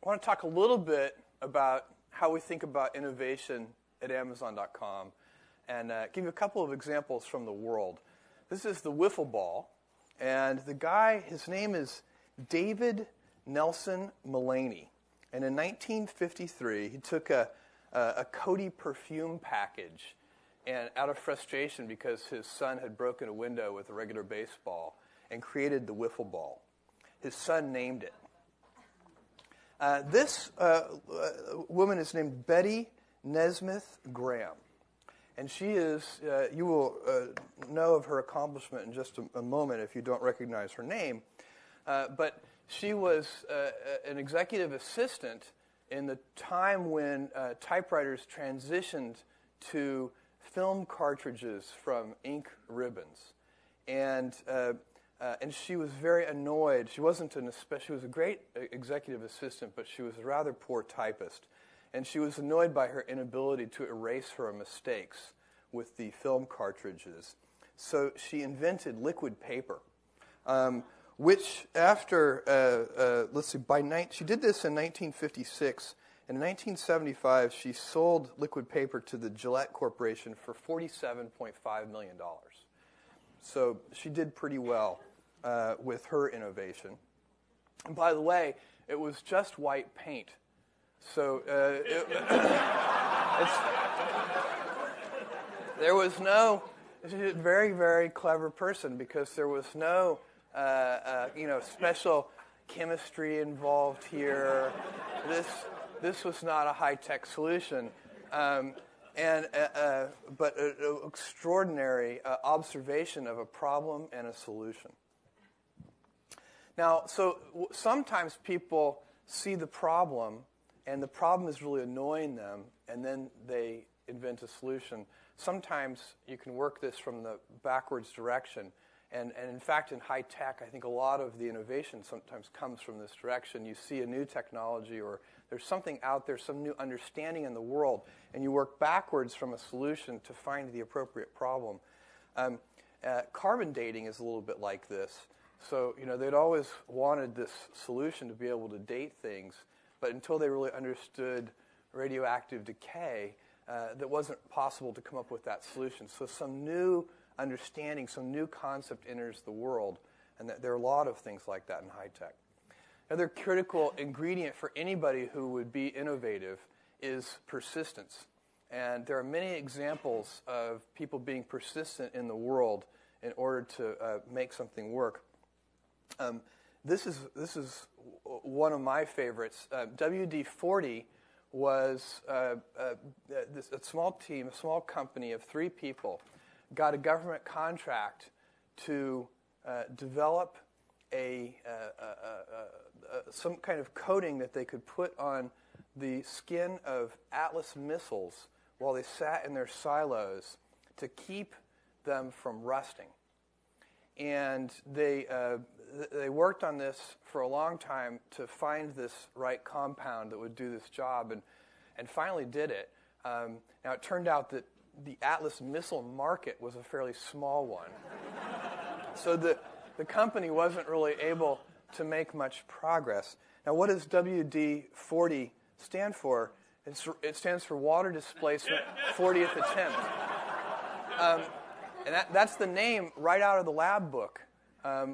I want to talk a little bit about how we think about innovation at Amazon.com and give you a couple of examples from the world. This is the wiffle ball, and the guy, his name is David Nelson Mullaney. And in 1953, he took a Coty perfume package, and out of frustration because his son had broken a window with a regular baseball, and created the wiffle ball. His son named it. This woman is named Betty Nesmith Graham. And she is, you will know of her accomplishment in just a moment if you don't recognize her name. But she was an executive assistant in the time when typewriters transitioned to film cartridges from ink ribbons. And she was very annoyed. She was a great executive assistant, but she was a rather poor typist. And she was annoyed by her inability to erase her mistakes with the film cartridges. So she invented liquid paper, which after, she did this in 1956. And in 1975, she sold liquid paper to the Gillette Corporation for $47.5 million. So she did pretty well with her innovation. And by the way, it was just white paint. So there was no, she's a very, very clever person because there was no, special chemistry involved here. This was not a high-tech solution. But an extraordinary observation of a problem and a solution. Now, sometimes people see the problem, and the problem is really annoying them, and then they invent a solution. Sometimes you can work this from the backwards direction. And in fact, in high tech, I think a lot of the innovation sometimes comes from this direction. You see a new technology or there's something out there, some new understanding in the world, and you work backwards from a solution to find the appropriate problem. Carbon dating is a little bit like this. So, they'd always wanted this solution to be able to date things, but until they really understood radioactive decay, that wasn't possible to come up with that solution. So some new understanding, some new concept enters the world, and there are a lot of things like that in high tech. Another critical ingredient for anybody who would be innovative is persistence. And there are many examples of people being persistent in the world in order to make something work. This is one of my favorites. WD-40 was a small team, a small company of 3 people, got a government contract to develop some kind of coating that they could put on the skin of Atlas missiles while they sat in their silos to keep them from rusting. And they worked on this for a long time to find this right compound that would do this job, and finally did it. Now, it turned out that the Atlas missile market was a fairly small one. So the company wasn't really able to make much progress. Now, what does WD-40 stand for? It stands for Water Displacement 40th Attempt. And that's the name right out of the lab book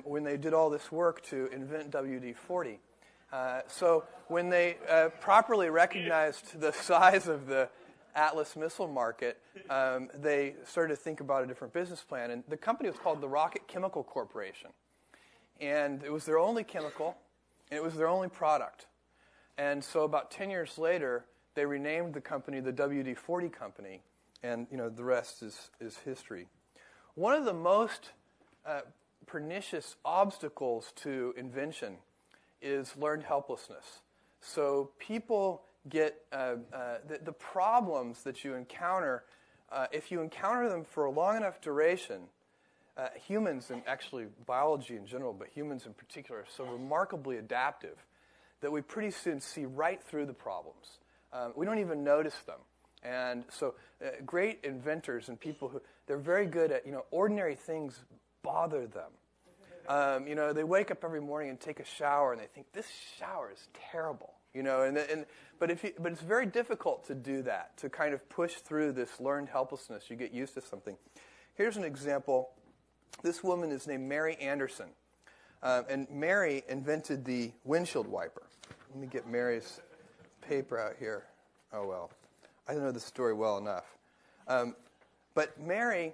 when they did all this work to invent WD-40. So when they properly recognized the size of the Atlas missile market, they started to think about a different business plan. And the company was called the Rocket Chemical Corporation. And it was their only chemical, and it was their only product. And so about 10 years later, they renamed the company the WD-40 Company, and the rest is history. One of the most pernicious obstacles to invention is learned helplessness. So people get the problems that you encounter, if you encounter them for a long enough duration, humans, and actually biology in general, but humans in particular, are so remarkably adaptive that we pretty soon see right through the problems. We don't even notice them. And so great inventors and people they're very good at, ordinary things bother them. They wake up every morning and take a shower and they think, this shower is terrible. But it's very difficult to do that, to kind of push through this learned helplessness. You get used to something. Here's an example. This woman is named Mary Anderson. And Mary invented the windshield wiper. Let me get Mary's paper out here. Oh, well. I don't know the story well enough. But Mary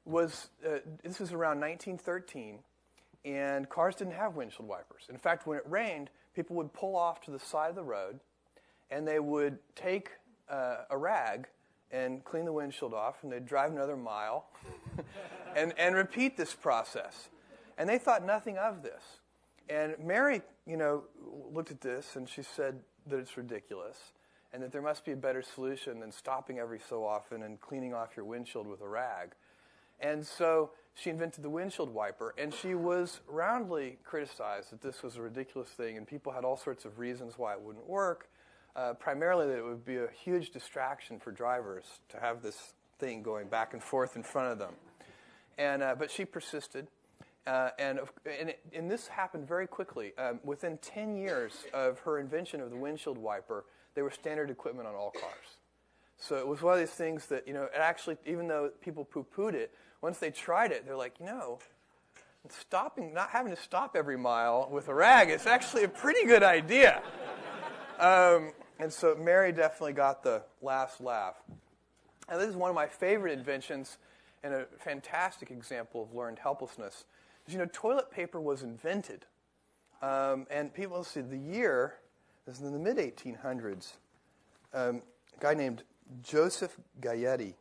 this was around 1913, and cars didn't have windshield wipers. In fact, when it rained, people would pull off to the side of the road, and they would take a rag and clean the windshield off, and they'd drive another mile and repeat this process. And they thought nothing of this. And Mary, looked at this, and she said that it's ridiculous, and that there must be a better solution than stopping every so often and cleaning off your windshield with a rag. And so she invented the windshield wiper, and she was roundly criticized that this was a ridiculous thing, and people had all sorts of reasons why it wouldn't work, primarily that it would be a huge distraction for drivers to have this thing going back and forth in front of them. But she persisted, and this happened very quickly. Within 10 years of her invention of the windshield wiper, they were standard equipment on all cars. So it was one of these things that, it actually, even though people poo-pooed it, once they tried it, they're like, not having to stop every mile with a rag is actually a pretty good idea. And so Mary definitely got the last laugh. And this is one of my favorite inventions and a fantastic example of learned helplessness. Toilet paper was invented. And people, let's see, the year, this is in the mid-1800s. A guy named Joseph Gayetti,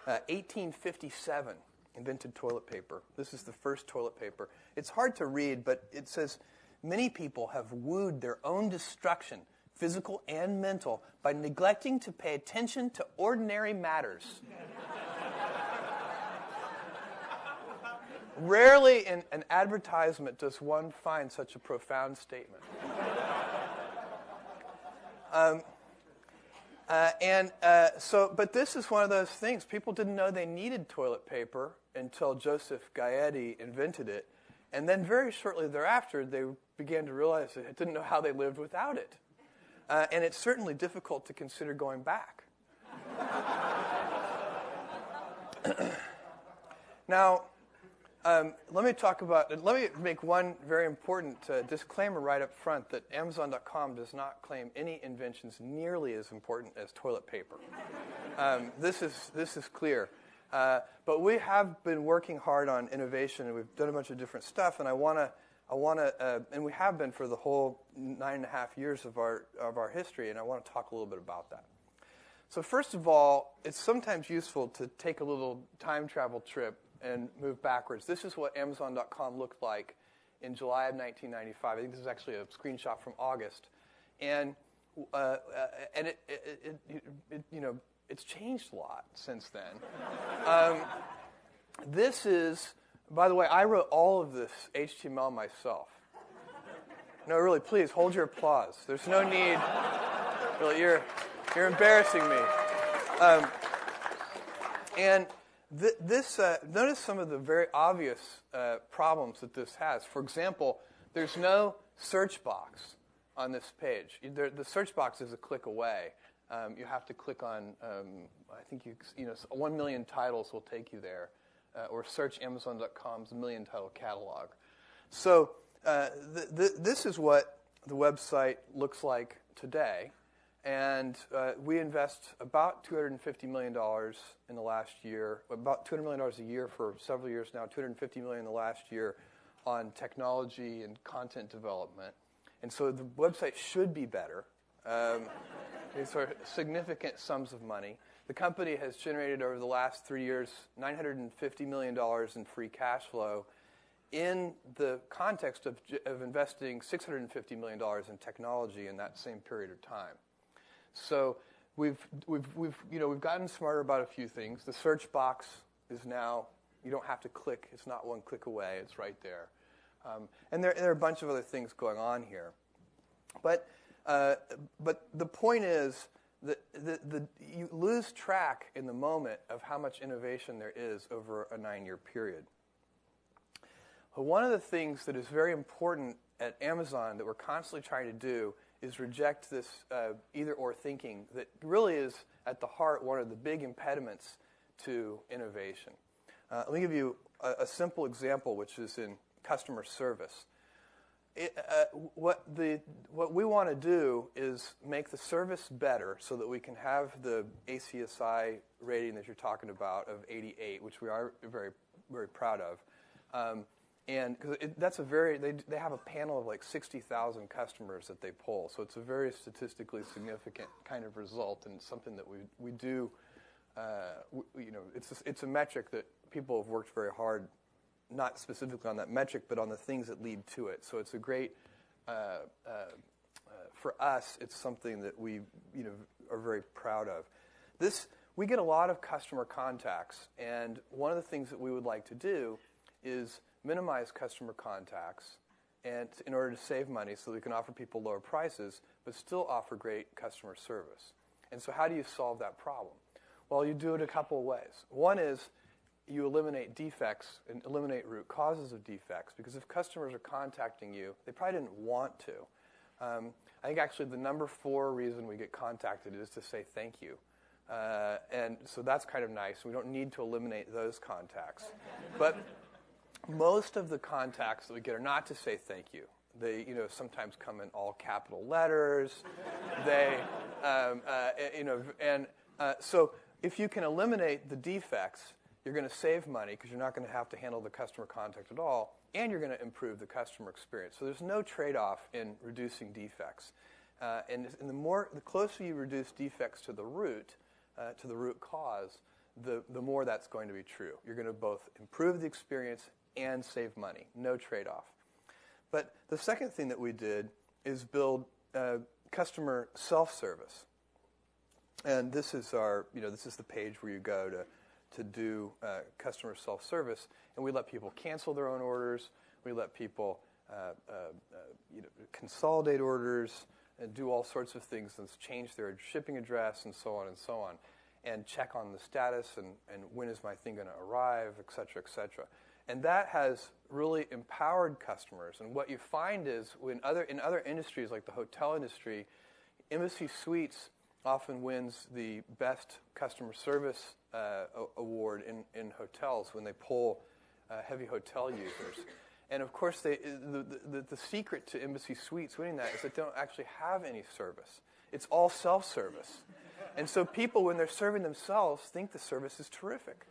1857, invented toilet paper. This is the first toilet paper. It's hard to read, but it says, many people have wooed their own destruction, physical and mental, by neglecting to pay attention to ordinary matters. Rarely in an advertisement does one find such a profound statement. But this is one of those things. People didn't know they needed toilet paper until Joseph Gayetti invented it. And then very shortly thereafter, they began to realize they didn't know how they lived without it. And it's certainly difficult to consider going back. Now, let me make one very important disclaimer right up front that Amazon.com does not claim any inventions nearly as important as toilet paper. This is clear. But we have been working hard on innovation, and we've done a bunch of different stuff, and and we have been for the whole 9.5 years of our history, and I want to talk a little bit about that. So first of all, it's sometimes useful to take a little time travel trip and move backwards. This is what Amazon.com looked like in July of 1995. I think this is actually a screenshot from August, and it's changed a lot since then. This is, by the way, I wrote all of this HTML myself. No, really, please hold your applause. There's no need. Really, you're embarrassing me. Notice some of the very obvious problems that this has. For example, there's no search box on this page. The search box is a click away. You have to click on, I think 1 million titles will take you there, or search Amazon.com's million title catalog. So this is what the website looks like today. And we invest about $250 million in the last year, about $200 million a year for several years now, $250 million in the last year on technology and content development. And so the website should be better. These are significant sums of money. The company has generated over the last 3 years $950 million in free cash flow in the context of investing $650 million in technology in that same period of time. So we've gotten smarter about a few things. The search box is now, you don't have to click. It's not one click away. It's right there. And there are a bunch of other things going on here. But the point is that you lose track in the moment of how much innovation there is over a 9-year period. But one of the things that is very important at Amazon that we're constantly trying to do is reject this either-or thinking that really is at the heart one of the big impediments to innovation. Let me give you a simple example, which is in customer service. What we want to do is make the service better so that we can have the ACSI rating that you're talking about of 88, which we are very, very proud of. And cause that's they have a panel of like 60,000 customers that they poll, so it's a very statistically significant kind of result, and it's something that we do. It's a metric that people have worked very hard, not specifically on that metric, but on the things that lead to it. So it's a great, for us, it's something that we are very proud of. We get a lot of customer contacts, and one of the things that we would like to do is minimize customer contacts and in order to save money so we can offer people lower prices but still offer great customer service. And so how do you solve that problem? Well, you do it a couple of ways. One is you eliminate defects and eliminate root causes of defects, because if customers are contacting you, they probably didn't want to. I think actually the number 4 reason we get contacted is to say thank you. And so that's kind of nice. We don't need to eliminate those contacts. But most of the contacts that we get are not to say thank you. They, sometimes come in all capital letters. So if you can eliminate the defects, you're going to save money because you're not going to have to handle the customer contact at all, and you're going to improve the customer experience. So there's no trade-off in reducing defects. And the closer you reduce defects to the root cause, the more that's going to be true. You're going to both improve the experience and save money. No trade-off. But the second thing that we did is build customer self-service. And this is this is the page where you go to do customer self-service, and we let people cancel their own orders. We let people consolidate orders and do all sorts of things, and change their shipping address and so on, and check on the status and when is my thing going to arrive, et cetera, et cetera. And that has really empowered customers. And what you find is in other industries like the hotel industry, Embassy Suites often wins the best customer service award in hotels when they poll heavy hotel users. And of course, the secret to Embassy Suites winning that is that they don't actually have any service. It's all self-service. And so people, when they're serving themselves, think the service is terrific.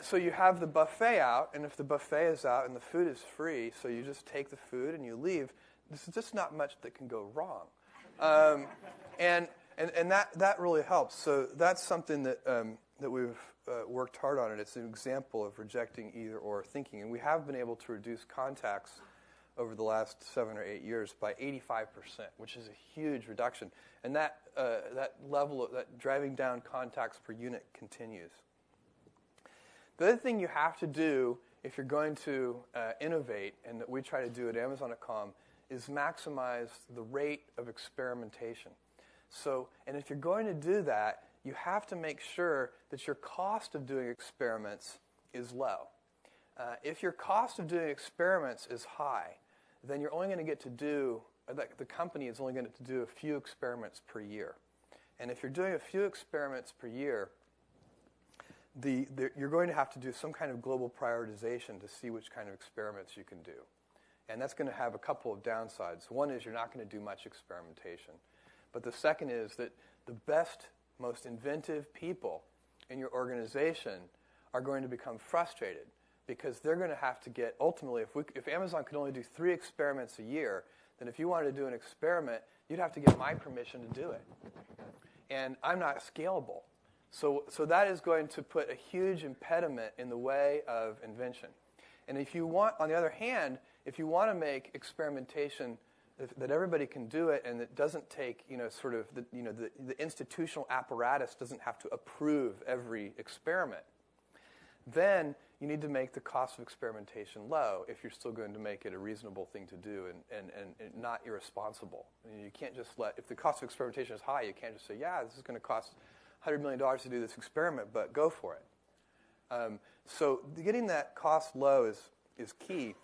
So you have the buffet out, and if the buffet is out and the food is free, so you just take the food and you leave, there's just not much that can go wrong. And that really helps. So that's something that we've worked hard on, and it's an example of rejecting either-or thinking. And we have been able to reduce contacts over the last 7 or 8 years by 85%, which is a huge reduction. And that level of that driving down contacts per unit continues. The other thing you have to do if you're going to innovate, and that we try to do at Amazon.com, is maximize the rate of experimentation. So, and if you're going to do that, you have to make sure that your cost of doing experiments is low. If your cost of doing experiments is high, then you're only going to get to do, the company is only going to do a few experiments per year. And if you're doing a few experiments per year, you're going to have to do some kind of global prioritization to see which kind of experiments you can do. And that's going to have a couple of downsides. One is you're not going to do much experimentation. But the second is that the best, most inventive people in your organization are going to become frustrated because they're going to have to get, ultimately, if Amazon could only do 3 experiments a year, then if you wanted to do an experiment, you'd have to get my permission to do it. And I'm not scalable. So that is going to put a huge impediment in the way of invention. And if you want, on the other hand, if you want to make experimentation that everybody can do it and it doesn't take, the institutional apparatus doesn't have to approve every experiment, then you need to make the cost of experimentation low if you're still going to make it a reasonable thing to do and not irresponsible. You can't just if the cost of experimentation is high, you can't just say, yeah, this is going to cost $100 million to do this experiment, but go for it. So getting that cost low is key.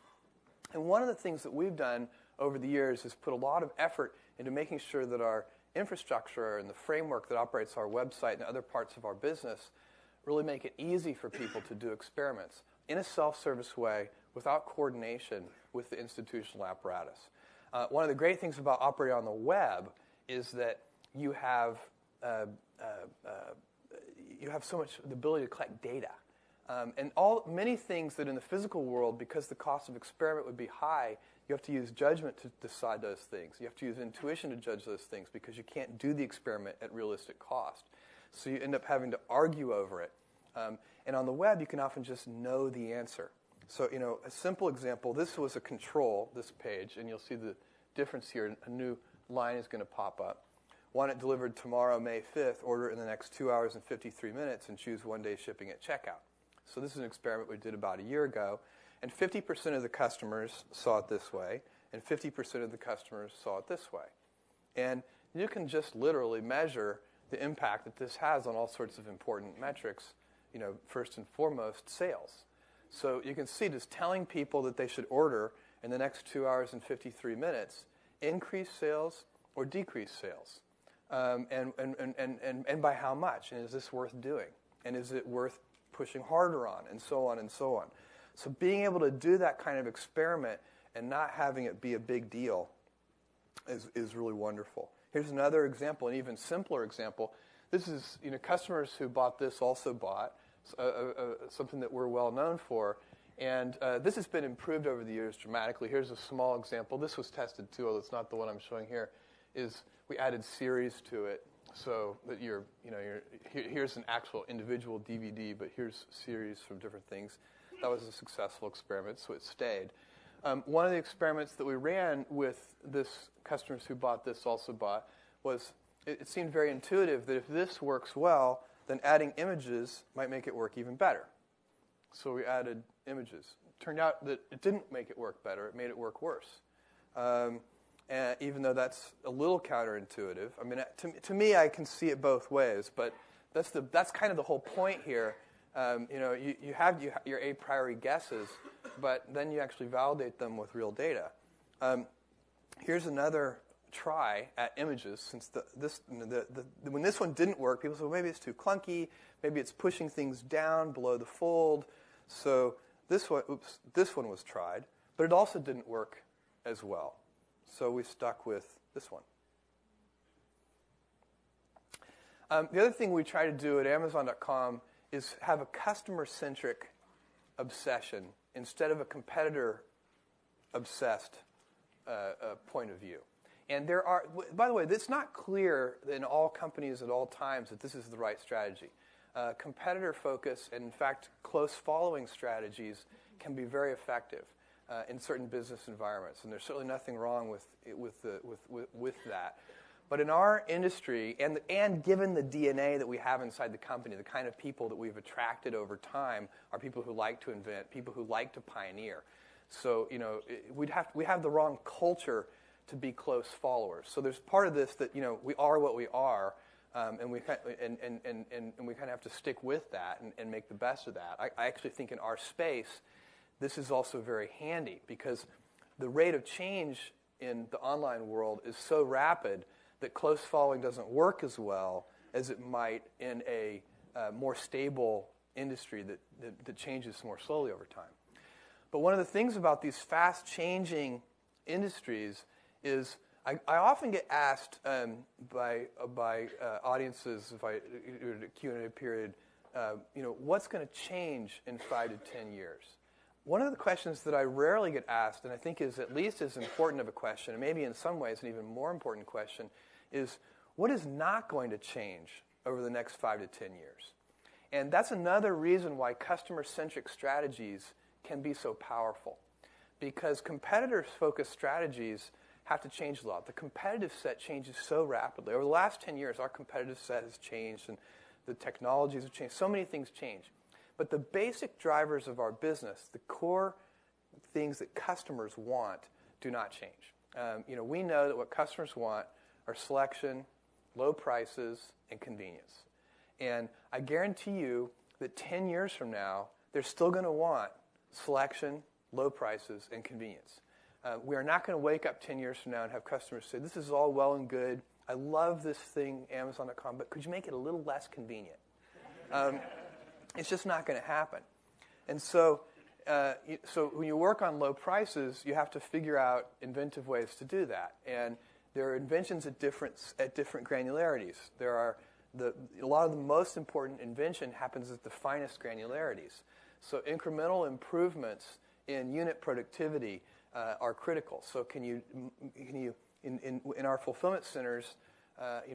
And one of the things that we've done over the years is put a lot of effort into making sure that our infrastructure and the framework that operates our website and other parts of our business really make it easy for people to do experiments in a self-service way without coordination with the institutional apparatus. One of the great things about operating on the web is that you have so much the ability to collect data. And many things that in the physical world, because the cost of experiment would be high, you have to use judgment to decide those things. You have to use intuition to judge those things because you can't do the experiment at realistic cost. So you end up having to argue over it. And on the web, you can often just know the answer. So, a simple example, this was a control, this page, and you'll see the difference here. A new line is going to pop up. Want it delivered tomorrow, May 5th, order in the next 2 hours and 53 minutes, and choose one-day shipping at checkout. So this is an experiment we did about a year ago, and 50% of the customers saw it this way, and 50% of the customers saw it this way. And you can just literally measure the impact that this has on all sorts of important metrics, first and foremost, sales. So you can see just telling people that they should order in the next 2 hours and 53 minutes increase sales or decrease sales. And by how much? And is this worth doing? And is it worth pushing harder on? And so on and so on. So being able to do that kind of experiment and not having it be a big deal is really wonderful. Here's another example, an even simpler example. This is, customers who bought this also bought something that we're well known for. And this has been improved over the years dramatically. Here's a small example. This was tested too, although it's not the one I'm showing here. Is we added series to it so that here's an actual individual DVD, but here's series from different things. That was a successful experiment, so it stayed. One of the experiments that we ran with this customers who bought this also bought was it seemed very intuitive that if this works well, then adding images might make it work even better. So we added images. Turned out that it didn't make it work better. It made it work worse. And even though that's a little counterintuitive. I mean, to me, I can see it both ways, but that's kind of the whole point here. You have your a priori guesses, but then you actually validate them with real data. Here's another try at images. Since when this one didn't work, people said, well, maybe it's too clunky, maybe it's pushing things down below the fold. So this one was tried, but it also didn't work as well. So we stuck with this one. The other thing we try to do at Amazon.com is have a customer-centric obsession instead of a competitor-obsessed point of view. And by the way, it's not clear in all companies at all times that this is the right strategy. Competitor focus and, in fact, close following strategies can be very effective in certain business environments, and there's certainly nothing wrong with that. But in our industry, and given the DNA that we have inside the company, the kind of people that we've attracted over time are people who like to invent, people who like to pioneer. So we have the wrong culture to be close followers. So there's part of this that we are what we are, and we kind of have to stick with that and make the best of that. I actually think in our space, this is also very handy because the rate of change in the online world is so rapid that close following doesn't work as well as it might in a more stable industry that changes more slowly over time. But one of the things about these fast-changing industries is I often get asked by audiences, if I do a Q&A period, what's going to change in 5 to 10 years? One of the questions that I rarely get asked, and I think is at least as important of a question, and maybe in some ways an even more important question, is what is not going to change over the next 5 to 10 years? And that's another reason why customer-centric strategies can be so powerful. Because competitor-focused strategies have to change a lot. The competitive set changes so rapidly. Over the last 10 years, our competitive set has changed, and the technologies have changed. So many things change. But the basic drivers of our business, the core things that customers want, do not change. We know that what customers want are selection, low prices, and convenience. And I guarantee you that 10 years from now, they're still going to want selection, low prices, and convenience. We are not going to wake up 10 years from now and have customers say, this is all well and good. I love this thing, Amazon.com, but could you make it a little less convenient? It's just not going to happen. And so when you work on low prices, you have to figure out inventive ways to do that. And there are inventions at different granularities. A lot of the most important invention happens at the finest granularities. So incremental improvements in unit productivity are critical. So in our fulfillment centers,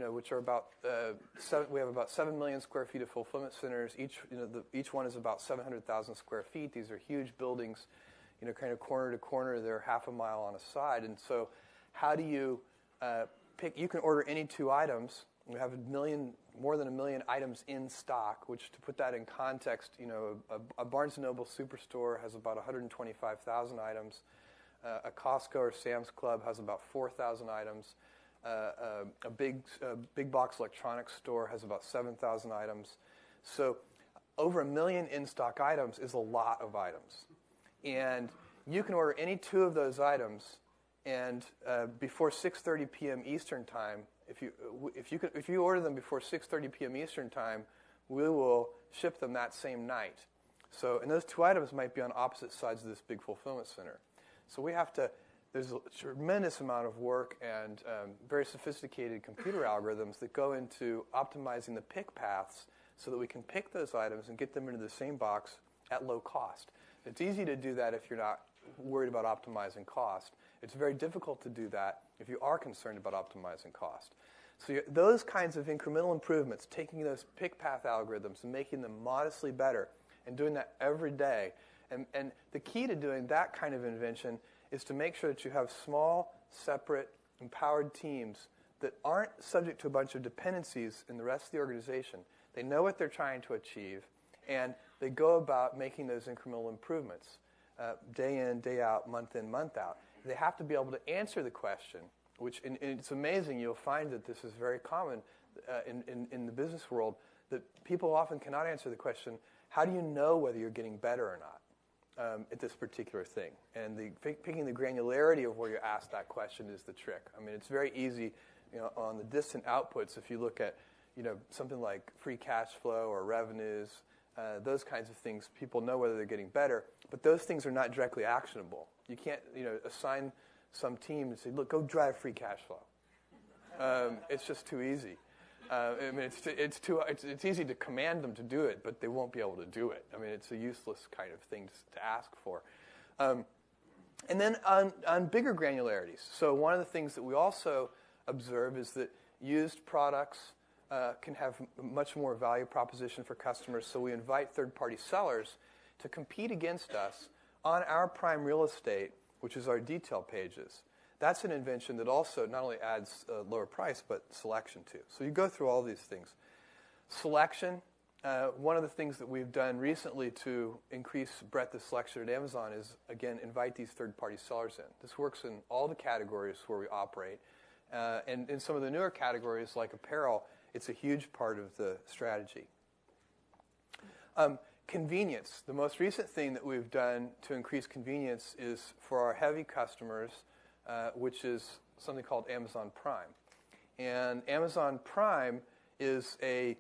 which are about we have about 7 million square feet of fulfillment centers. Each one is about 700,000 square feet. These are huge buildings, kind of corner to corner. They're half a mile on a side. And so, how do you pick? You can order any 2 items. We have more than 1 million items in stock. Which, to put that in context, a Barnes & Noble superstore has about 125,000 items. A Costco or Sam's Club has about 4,000 items. A big box electronics store has about 7,000 items. So over 1 million in-stock items is a lot of items. And you can order any 2 of those items, and before 6:30 p.m. Eastern Time, if you order them before 6:30 p.m. Eastern Time, we will ship them that same night. So, and those 2 items might be on opposite sides of this big fulfillment center. So there's a tremendous amount of work and very sophisticated computer algorithms that go into optimizing the pick paths so that we can pick those items and get them into the same box at low cost. It's easy to do that if you're not worried about optimizing cost. It's very difficult to do that if you are concerned about optimizing cost. So those kinds of incremental improvements, taking those pick path algorithms and making them modestly better and doing that every day. And the key to doing that kind of invention is to make sure that you have small, separate, empowered teams that aren't subject to a bunch of dependencies in the rest of the organization. They know what they're trying to achieve, and they go about making those incremental improvements day in, day out, month in, month out. They have to be able to answer the question, which and it's amazing. You'll find that this is very common in the business world, that people often cannot answer the question, how do you know whether you're getting better or not? At this particular thing. And picking the granularity of where you ask that question is the trick. I mean, it's very easy, on the distant outputs, if you look at, something like free cash flow or revenues, those kinds of things, people know whether they're getting better, but those things are not directly actionable. You can't, assign some team and say, look, go drive free cash flow. It's just too easy. I mean, it's easy to command them to do it, but they won't be able to do it. I mean, it's a useless kind of thing to ask for. And then on bigger granularities. So one of the things that we also observe is that used products can have much more value proposition for customers. So we invite third-party sellers to compete against us on our prime real estate, which is our detail pages. That's an invention that also not only adds lower price, but selection too. So you go through all these things. Selection, one of the things that we've done recently to increase breadth of selection at Amazon is, again, invite these third-party sellers in. This works in all the categories where we operate. And in some of the newer categories, like apparel, it's a huge part of the strategy. Convenience. The most recent thing that we've done to increase convenience is for our heavy customers, which is something called Amazon Prime. And Amazon Prime is we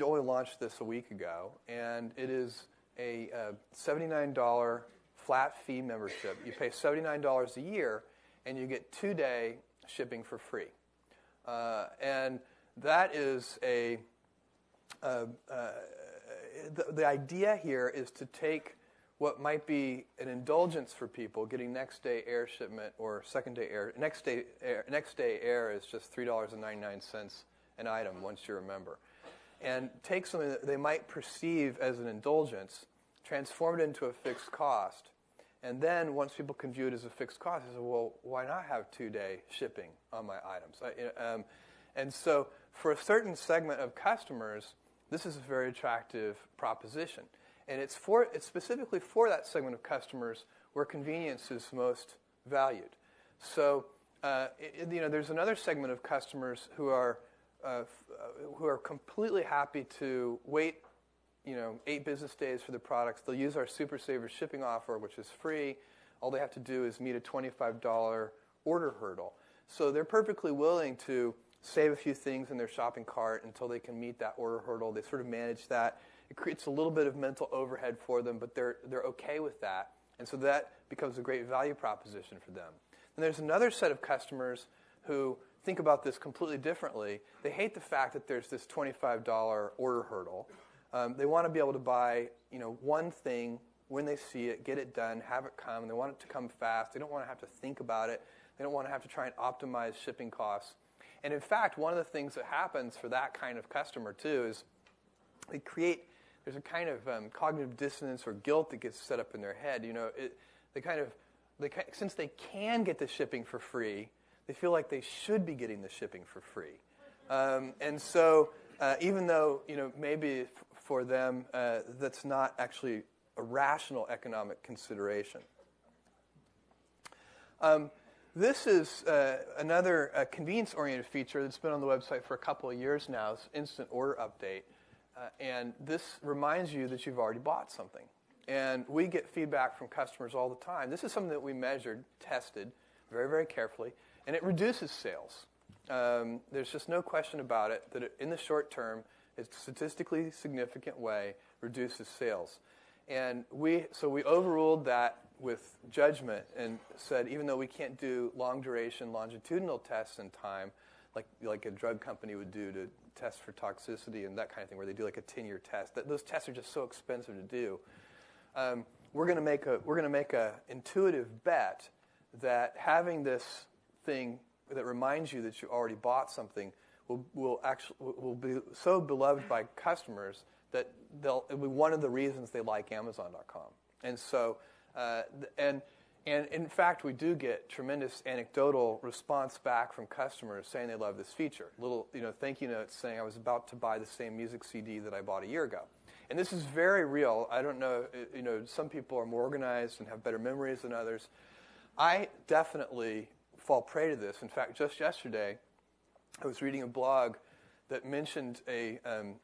only launched this a week ago, and it is a $79 flat fee membership. You pay $79 a year, and you get 2-day shipping for free. And that is the idea here is to take what might be an indulgence for people, getting next day air shipment or second day air. Next day air is just $3.99 an item once you're a member. And take something that they might perceive as an indulgence, transform it into a fixed cost, and then once people can view it as a fixed cost, they say, well, why not have 2-day shipping on my items? And so for a certain segment of customers, this is a very attractive proposition. And it's specifically for that segment of customers where convenience is most valued. So, there's another segment of customers who are completely happy to wait 8 business days for the products. They'll use our Super Saver shipping offer, which is free. All they have to do is meet a $25 order hurdle. So they're perfectly willing to save a few things in their shopping cart until they can meet that order hurdle. They sort of manage that. It creates a little bit of mental overhead for them, but they're okay with that. And so that becomes a great value proposition for them. And there's another set of customers who think about this completely differently. They hate the fact that there's this $25 order hurdle. They want to be able to buy, one thing when they see it, get it done, have it come. They want it to come fast. They don't want to have to think about it. They don't want to have to try and optimize shipping costs. And in fact, one of the things that happens for that kind of customer too is there's a kind of cognitive dissonance or guilt that gets set up in their head. Since they can get the shipping for free, they feel like they should be getting the shipping for free. And so even though maybe for them that's not actually a rational economic consideration. This is another convenience-oriented feature that's been on the website for a couple of years now. It's Instant Order Update. And this reminds you that you've already bought something. And we get feedback from customers all the time. This is something that we measured, tested very, very carefully, and it reduces sales. There's just no question about it that in the short term, it's a statistically significant way reduces sales. And so we overruled that with judgment and said, even though we can't do long-duration longitudinal tests in time, like a drug company would do to test for toxicity and that kind of thing, where they do like a 10-year test. Those tests are just so expensive to do. We're going to make a intuitive bet that having this thing that reminds you that you already bought something will be so beloved by customers that it'll be one of the reasons they like Amazon.com. And so, and in fact, we do get tremendous anecdotal response back from customers saying they love this feature. Little, thank you notes saying I was about to buy the same music CD that I bought a year ago. And this is very real. I don't know, some people are more organized and have better memories than others. I definitely fall prey to this. In fact, just yesterday, I was reading a blog that mentioned a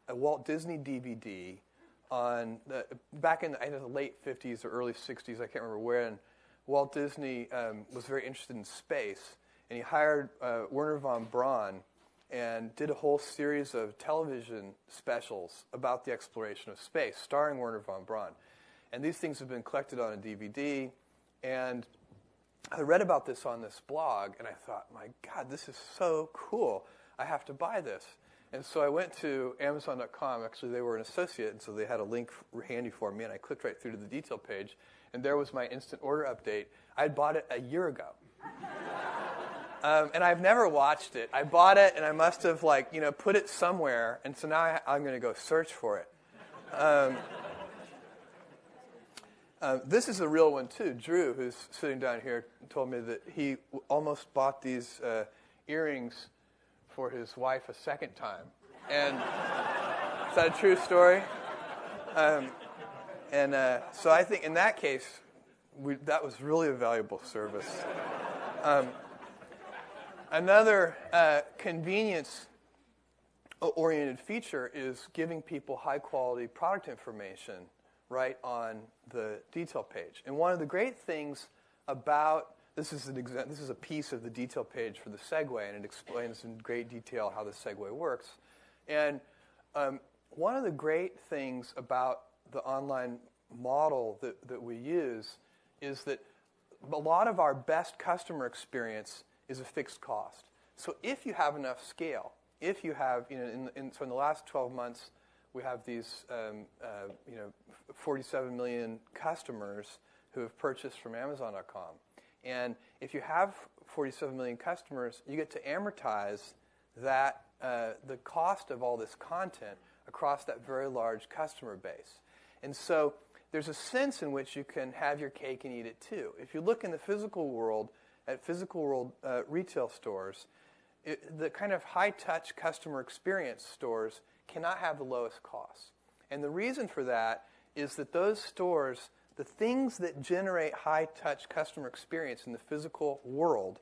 Walt Disney DVD back in the late 50s or early 60s, I can't remember when. Walt Disney was very interested in space, and he hired Wernher von Braun and did a whole series of television specials about the exploration of space, starring Wernher von Braun. And these things have been collected on a DVD, and I read about this on this blog, and I thought, my God, this is so cool. I have to buy this. And so I went to Amazon.com. Actually, they were an associate, and so they had a link handy for me, and I clicked right through to the detail page, and there was my instant order update. I had bought it a year ago. And I've never watched it. I bought it, and I must have, put it somewhere, and so now I'm going to go search for it. This is a real one, too. Drew, who's sitting down here, told me that he almost bought these earrings for his wife a second time. And is that a true story? So I think in that case, that was really a valuable service. Another convenience-oriented feature is giving people high-quality product information right on the detail page. And one of the great things about this is a piece of the detail page for the Segway, and it explains in great detail how the Segway works. And one of the great things about the online model that we use is that a lot of our best customer experience is a fixed cost. So if you have enough scale, if you have, so in the last 12 months, we have these 47 million customers who have purchased from Amazon.com. And if you have 47 million customers, you get to amortize that the cost of all this content across that very large customer base. And so there's a sense in which you can have your cake and eat it too. If you look in the physical world, at physical world retail stores, the kind of high-touch customer experience stores cannot have the lowest costs. And the reason for that is that those stores, the things that generate high-touch customer experience in the physical world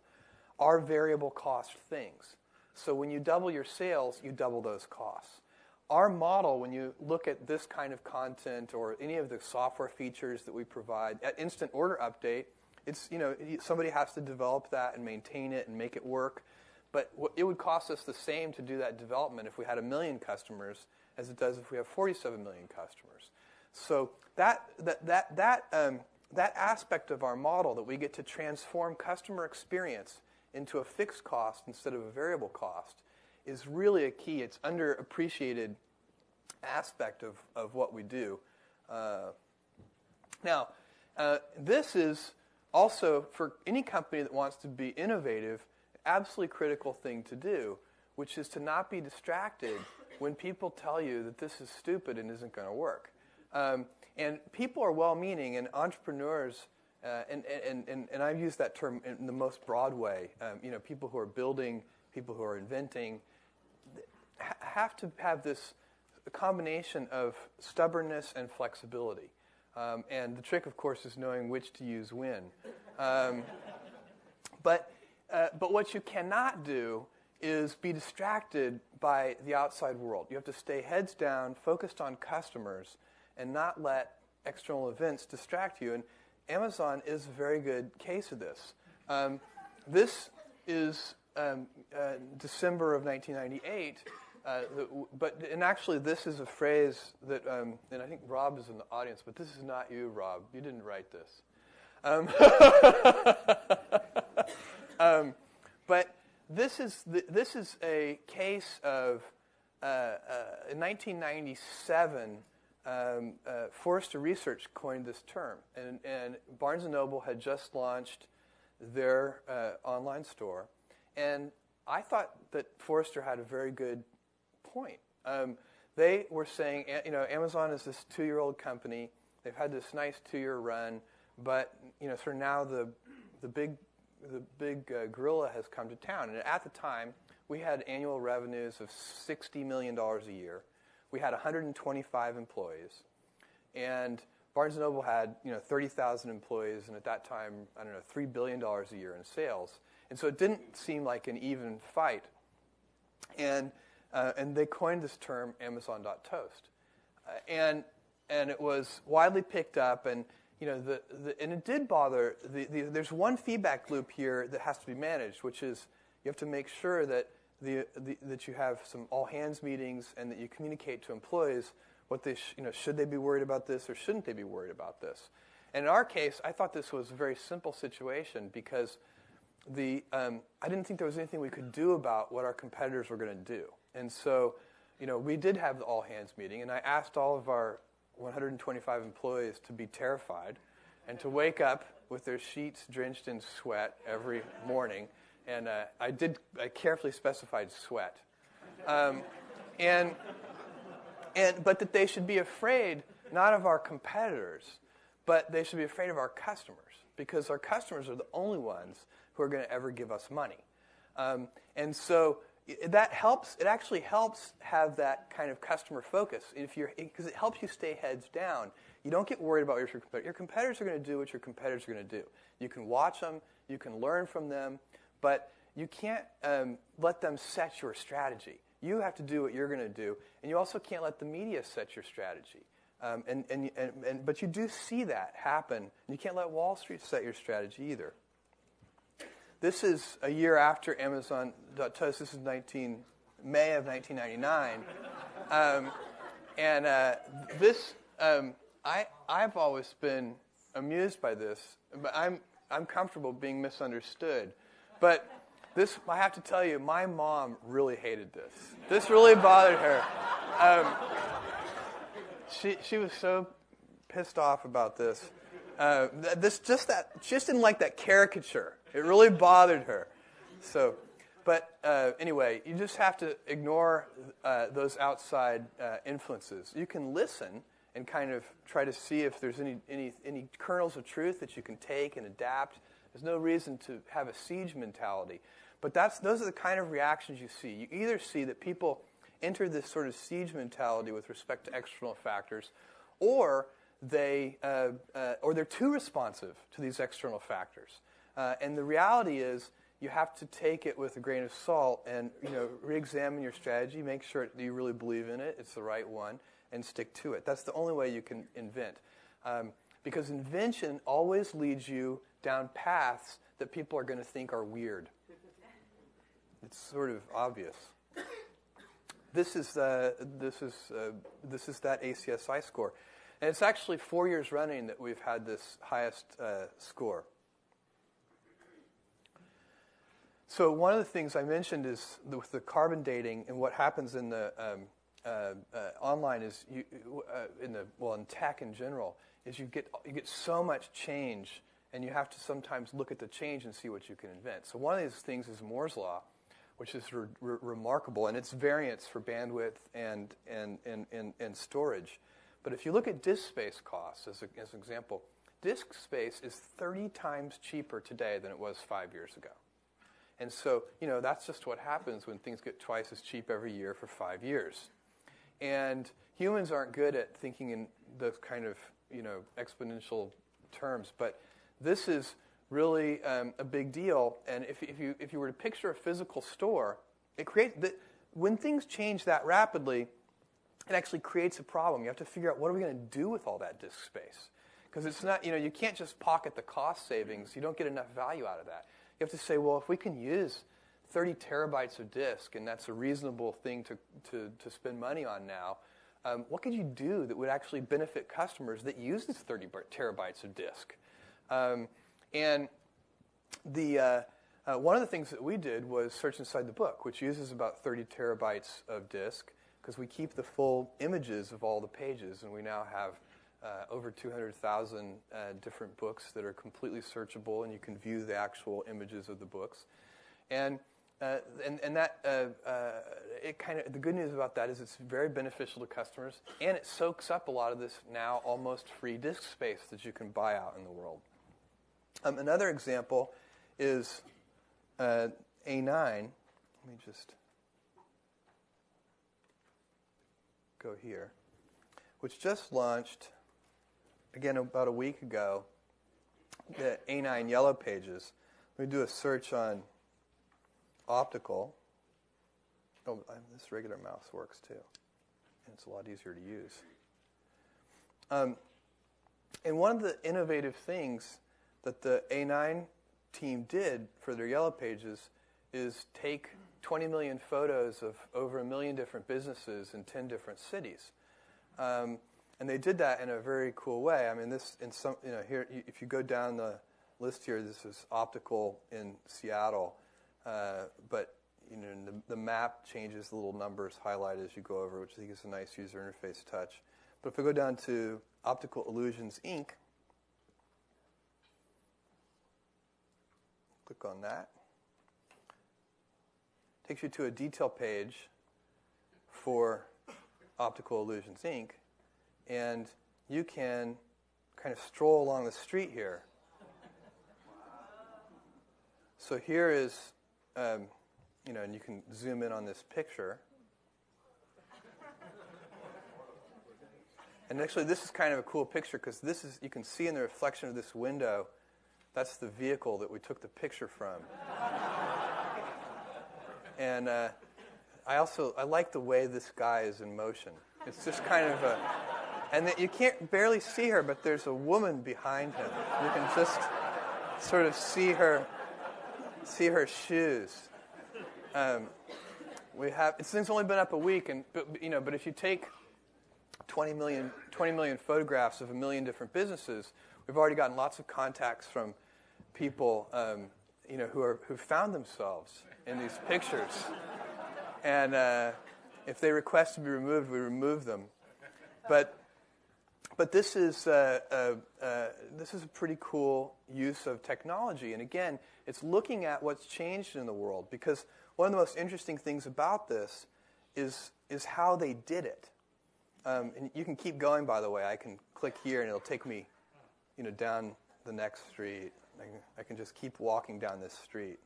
are variable cost things. So when you double your sales, you double those costs. our model, when you look at this kind of content or any of the software features that we provide, at Instant Order Update, it's, somebody has to develop that and maintain it and make it work. But it would cost us the same to do that development if we had 1 million customers as it does if we have 47 million customers. So that aspect of our model, that we get to transform customer experience into a fixed cost instead of a variable cost, is really a key. It's underappreciated aspect of what we do. Now, this is also, for any company that wants to be innovative, absolutely critical thing to do, which is to not be distracted when people tell you that this is stupid and isn't going to work. And people are well-meaning, and entrepreneurs, and I've used that term in the most broad way, people who are building, people who are inventing, have to have this combination of stubbornness and flexibility. And the trick, of course, is knowing which to use when. But what you cannot do is be distracted by the outside world. You have to stay heads down, focused on customers, and not let external events distract you. And Amazon is a very good case of this. This is December of 1998. And actually, this is a phrase that, and I think Rob is in the audience, but this is not you, Rob. You didn't write this. But this is a case of in 1997. Forrester Research coined this term, and Barnes & Noble had just launched their online store, and I thought that Forrester had a very good point. They were saying, Amazon is this 2-year-old company. They've had this nice 2-year run, but sort of now the big gorilla has come to town. And at the time, we had annual revenues of $60 million a year. We had 125 employees, and Barnes & Noble had 30,000 employees, and at that time, I don't know, $3 billion a year in sales. And so it didn't seem like an even fight. And they coined this term Amazon.toast, and it was widely picked up, and and it did bother. There's one feedback loop here that has to be managed, which is you have to make sure that that you have some all-hands meetings and that you communicate to employees what they should they be worried about this or shouldn't they be worried about this. And in our case, I thought this was a very simple situation because I didn't think there was anything we could do about what our competitors were going to do. And so, we did have the all-hands meeting, and I asked all of our 125 employees to be terrified and to wake up with their sheets drenched in sweat every morning. And I carefully specified sweat. But that they should be afraid not of our competitors, but they should be afraid of our customers, because our customers are the only ones who are going to ever give us money. And so that helps. It actually helps have that kind of customer focus because it helps you stay heads down. You don't get worried about what your competitors. Your competitors are going to do what your competitors are going to do. You can watch them. You can learn from them. But you can't let them set your strategy. You have to do what you're going to do, and you also can't let the media set your strategy. But you do see that happen. You can't let Wall Street set your strategy either. This is a year after Amazon.toast. This is May of 1999, I've always been amused by this, but I'm comfortable being misunderstood. But this, I have to tell you, my mom really hated this. This really bothered her. She was so pissed off about this. She just didn't like that caricature. It really bothered her. So, but anyway, you just have to ignore those outside influences. You can listen and kind of try to see if there's any kernels of truth that you can take and adapt. There's no reason to have a siege mentality. But those are the kind of reactions you see. You either see that people enter this sort of siege mentality with respect to external factors, or they're too responsive to these external factors. And the reality is, you have to take it with a grain of salt and re-examine your strategy, make sure that you really believe in it, it's the right one, and stick to it. That's the only way you can invent. Because invention always leads you down paths that people are going to think are weird. It's sort of obvious. This is that ACSI score. And it's actually 4 years running that we've had this highest score. So one of the things I mentioned is with the carbon dating and what happens in the online is in tech in general is you get so much change, and you have to sometimes look at the change and see what you can invent. So one of these things is Moore's law, which is remarkable, and its variance for bandwidth and storage. But if you look at disk space costs as an example, disk space is 30 times cheaper today than it was 5 years ago. And so, that's just what happens when things get twice as cheap every year for 5 years. And humans aren't good at thinking in those kind of, exponential terms. But this is really a big deal. And if you were to picture a physical store, when things change that rapidly, it actually creates a problem. You have to figure out, what are we going to do with all that disk space? Because it's not, you can't just pocket the cost savings. You don't get enough value out of that. You have to say, well, if we can use 30 terabytes of disk, and that's a reasonable thing to spend money on now, what could you do that would actually benefit customers that use this 30 terabytes of disk? And one of the things that we did was Search Inside the Book, which uses about 30 terabytes of disk, because we keep the full images of all the pages, and we now have over 200,000 different books that are completely searchable, and you can view the actual images of the books. And that the good news about that is it's very beneficial to customers, and it soaks up a lot of this now almost free disk space that you can buy out in the world. Another example is A9. Let me just go here, which just launched, again, about a week ago, the A9 Yellow Pages. Let me do a search on optical. Oh, this regular mouse works too, and it's a lot easier to use. And one of the innovative things that the A9 team did for their Yellow Pages is take 20 million photos of over 1 million different businesses in 10 different cities. And they did that in a very cool way. I mean, here, if you go down the list here, this is optical in Seattle, but the map changes, the little numbers highlight as you go over, which I think is a nice user interface touch. But if I go down to Optical Illusions Inc., click on that. Takes you to a detail page for Optical Illusions Inc., and you can kind of stroll along the street here. So here is, and you can zoom in on this picture. And actually, this is kind of a cool picture because you can see in the reflection of this window, that's the vehicle that we took the picture from. And I like the way this guy is in motion. It's just kind of and you can't barely see her, but there's a woman behind him. You can just sort of see her shoes. This thing's only been up a week, but if you take 20 million photographs of 1 million different businesses, we've already gotten lots of contacts from people, who found themselves in these pictures. And if they request to be removed, we remove them. But this is a pretty cool use of technology. And again, it's looking at what's changed in the world, because one of the most interesting things about this is how they did it. And you can keep going, by the way. I can click here, and it'll take me, down the next street. I can just keep walking down this street.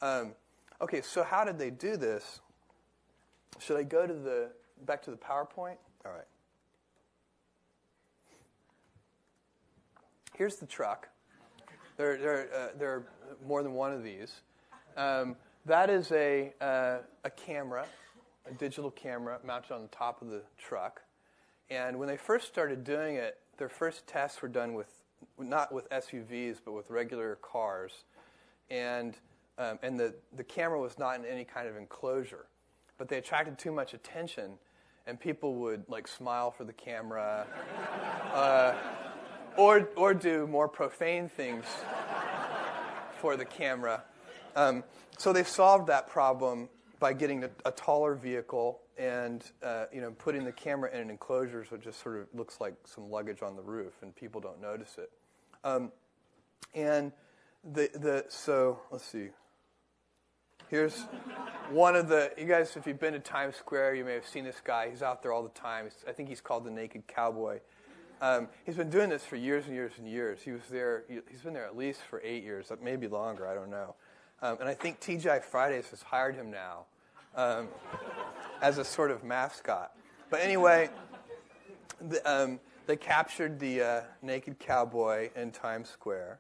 Okay, so how did they do this? Should I go to back to the PowerPoint? All right. Here's the truck. There are more than one of these. That is a camera, a digital camera mounted on the top of the truck. And when they first started doing it, their first tests were done not with SUVs, but with regular cars. And the camera was not in any kind of enclosure. But they attracted too much attention, and people would like smile for the camera, or do more profane things for the camera. So they solved that problem by getting a taller vehicle and putting the camera in an enclosure so it just sort of looks like some luggage on the roof and people don't notice it. So let's see. Here's one of you guys, if you've been to Times Square, you may have seen this guy. He's out there all the time. I think he's called the Naked Cowboy. He's been doing this for years and years and years. He's been there at least for 8 years, maybe longer, I don't know. And I think TGI Fridays has hired him now as a sort of mascot. But anyway, they captured the Naked Cowboy in Times Square.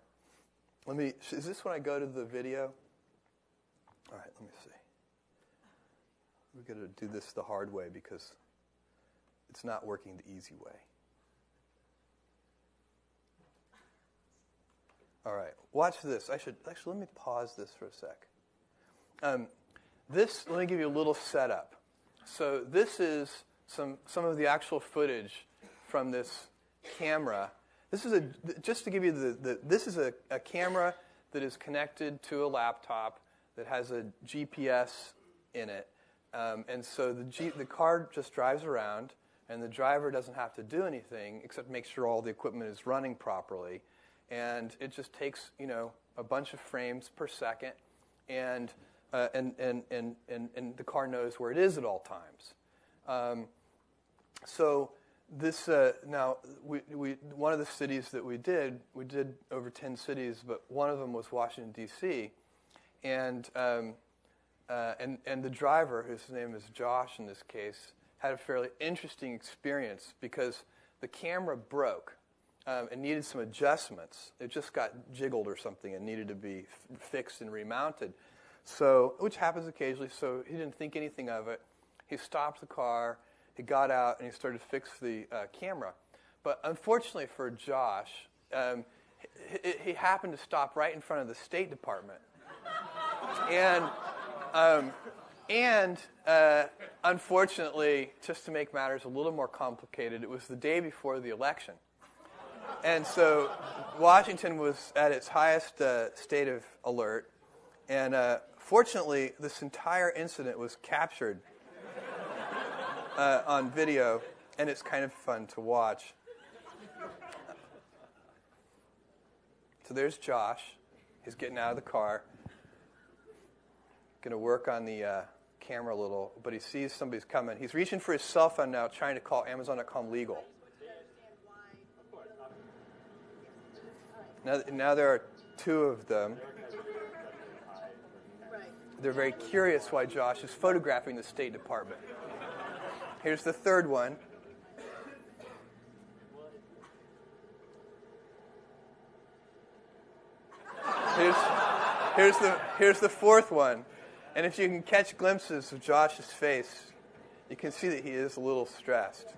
Is this when I go to the video? All right, let me see. We're going to do this the hard way because it's not working the easy way. All right, watch this. Let me pause this for a sec. Let me give you a little setup. So this is some of the actual footage from this camera. This is just to give you this is a camera that is connected to a laptop that has a GPS in it, and so the car just drives around, and the driver doesn't have to do anything except make sure all the equipment is running properly. And it just takes, a bunch of frames per second, and the car knows where it is at all times. So this now one of the cities that we did over 10 cities, but one of them was Washington D.C. And the driver, whose name is Josh in this case, had a fairly interesting experience because the camera broke. It needed some adjustments. It just got jiggled or something and needed to be fixed and remounted. So, which happens occasionally, so he didn't think anything of it. He stopped the car, he got out, and he started to fix the camera. But unfortunately for Josh, he happened to stop right in front of the State Department. And unfortunately, just to make matters a little more complicated, it was the day before the election. And so Washington was at its highest state of alert. And fortunately, this entire incident was captured on video, and it's kind of fun to watch. So there's Josh. He's getting out of the car. Going to work on the camera a little, but he sees somebody's coming. He's reaching for his cell phone now, trying to call Amazon.com legal. Now there are two of them. They're very curious why Josh is photographing the State Department. Here's the third one. Here's the fourth one. And if you can catch glimpses of Josh's face, you can see that he is a little stressed.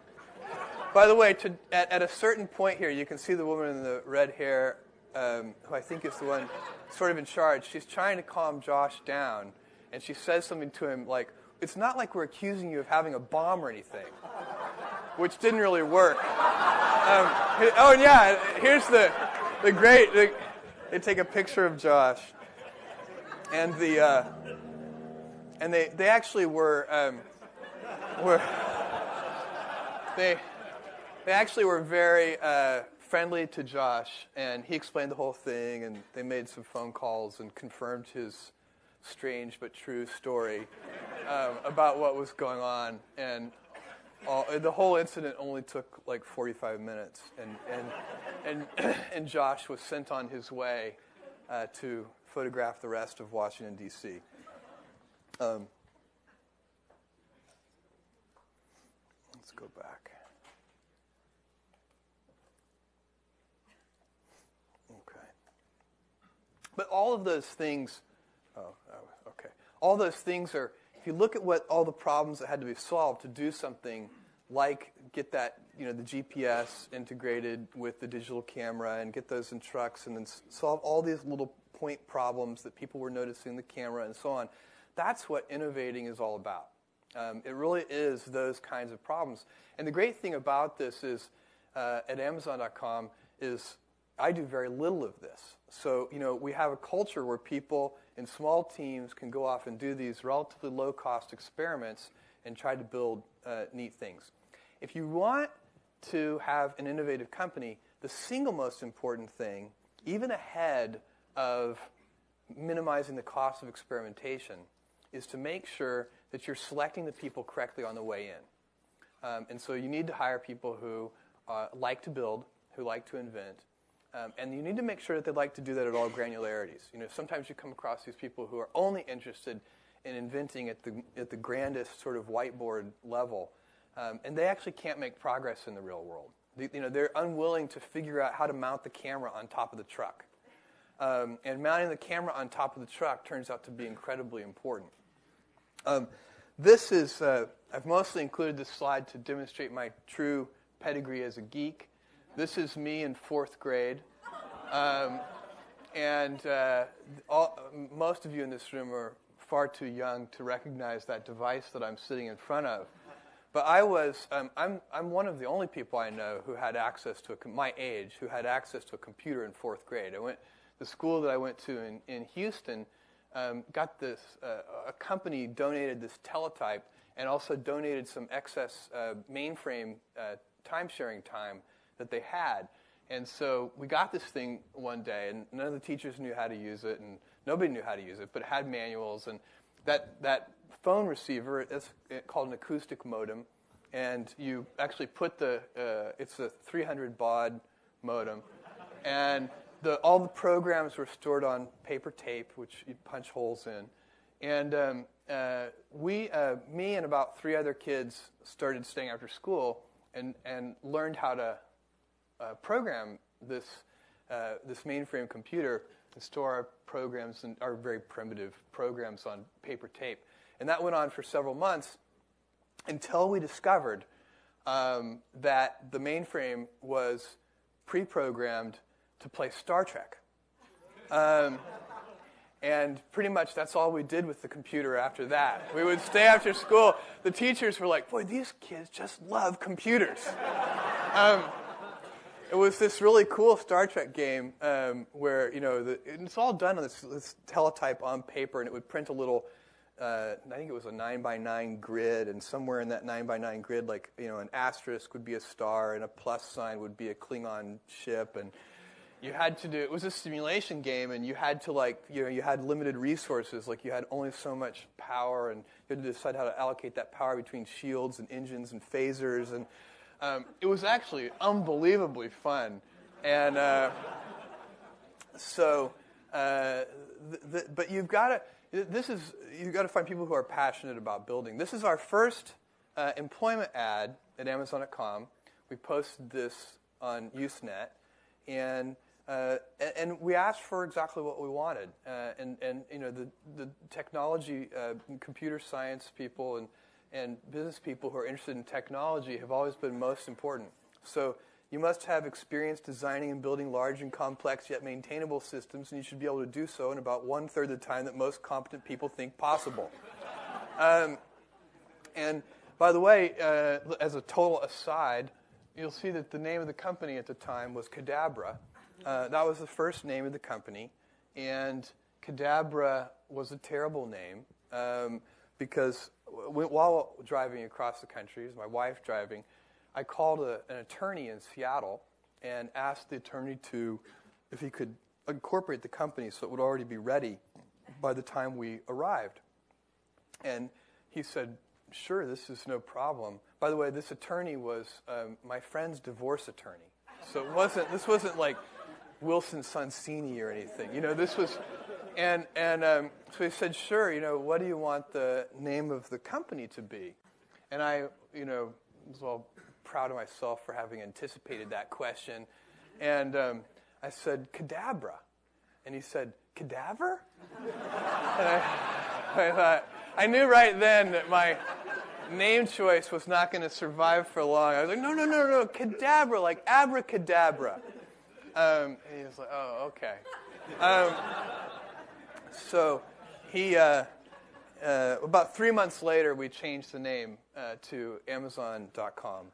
By the way, at a certain point here, you can see the woman in the red hair, who I think is the one sort of in charge. She's trying to calm Josh down, and she says something to him like, "It's not like we're accusing you of having a bomb or anything," which didn't really work. Oh, and yeah, here's the great, they take a picture of Josh, and they actually they actually were very friendly to Josh, and he explained the whole thing, and they made some phone calls and confirmed his strange but true story about what was going on. And the whole incident only took like 45 minutes, and Josh was sent on his way to photograph the rest of Washington, D.C. Let's go back. Okay. But all of those things, okay. All those things are, if you look at what all the problems that had to be solved to do something like get that, the GPS integrated with the digital camera and get those in trucks and then solve all these little point problems that people were noticing in the camera and so on, that's what innovating is all about. It really is those kinds of problems. And the great thing about this is, at Amazon.com, is I do very little of this. So, we have a culture where people in small teams can go off and do these relatively low-cost experiments and try to build neat things. If you want to have an innovative company, the single most important thing, even ahead of minimizing the cost of experimentation, is to make sure that you're selecting the people correctly on the way in. And so you need to hire people who like to build, who like to invent, and you need to make sure that they like to do that at all granularities. Sometimes you come across these people who are only interested in inventing at the grandest sort of whiteboard level, and they actually can't make progress in the real world. They're unwilling to figure out how to mount the camera on top of the truck. And mounting the camera on top of the truck turns out to be incredibly important. This is, I've mostly included this slide to demonstrate my true pedigree as a geek. This is me in 4th grade. Most of you in this room are far too young to recognize that device that I'm sitting in front of. But I was, I'm one of the only people I know who had access to, my age, who had access to a computer in 4th grade. The school that I went to in Houston got this, a company donated this teletype and also donated some excess mainframe time-sharing time that they had. And so we got this thing one day, and none of the teachers knew how to use it, and nobody knew how to use it, but it had manuals. And that phone receiver, it's called an acoustic modem, and you actually put it's a 300 baud modem, and all the programs were stored on paper tape, which you punch holes in. And me and about 3 other kids started staying after school and learned how to program this mainframe computer and store our programs and our very primitive programs on paper tape. And that went on for several months until we discovered that the mainframe was pre-programmed to play Star Trek. And pretty much that's all we did with the computer after that. We would stay after school. The teachers were like, boy, these kids just love computers. It was this really cool Star Trek game where, it's all done on this teletype on paper, and it would print a little, I think it was a 9x9 grid, and somewhere in that 9x9 grid, an asterisk would be a star, and a plus sign would be a Klingon ship, and you had to it was a simulation game, and you had to you had limited resources, you had only so much power, and you had to decide how to allocate that power between shields and engines and phasers, and it was actually unbelievably fun. And but you've got to find people who are passionate about building. This is our first employment ad at Amazon.com. We posted this on Usenet, and we asked for exactly what we wanted. The technology, computer science people, and business people who are interested in technology have always been most important. So you must have experience designing and building large and complex yet maintainable systems, and you should be able to do so in about 1/3 of the time that most competent people think possible. And by the way, as a total aside, you'll see that the name of the company at the time was Cadabra. That was the first name of the company, and Cadabra was a terrible name because while driving across the country, as my wife driving, I called an attorney in Seattle and asked the attorney if he could incorporate the company so it would already be ready by the time we arrived. And he said, sure, this is no problem. By the way, this attorney was my friend's divorce attorney. So this wasn't like Wilson Sonsini or anything. This was, so he said, sure, what do you want the name of the company to be? And I, was all proud of myself for having anticipated that question. And I said, Cadabra. And he said, cadaver? And I thought, I knew right then that my name choice was not going to survive for long. I was like, no, cadabra, like abracadabra. And he was like, oh, okay. So he, about 3 months later, we changed the name to Amazon.com.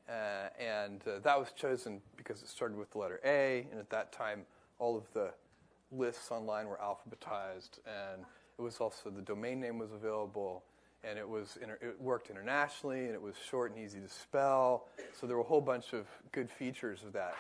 And that was chosen because it started with the letter A, and at that time, all of the lists online were alphabetized, and it was also, the domain name was available, and it worked internationally, and it was short and easy to spell, so there were a whole bunch of good features of that.